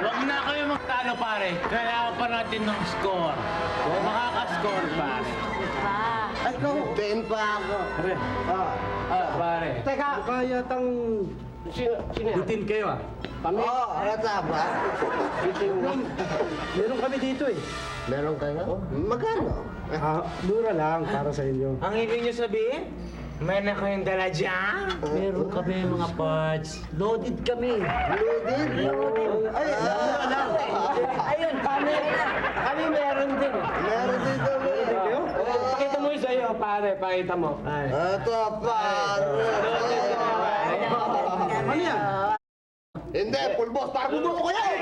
Huwag na kayo magtalo, pare. Kailangan pa natin ng score. Makaka-score, pare. Ay, ikaw. Ben pa ako. Pare. Pare. Teka. Kaya tang bitin kayo ah. Oo, halata ba? Meron kami dito eh. Meron kayo? Magkano? Mura lang para sa inyo. Ang ibig niyo sabihin, may na kayong dala dyan? Meron kami mga parts. Loaded kami. Loaded? Ay, mura lang. Ayun, kami meron din. Meron din kami. Pakita mo yung sa'yo, pare. Pakita mo. Ito, pare. Ano yan? Hindi, pulbos. Para bumuko ko yan.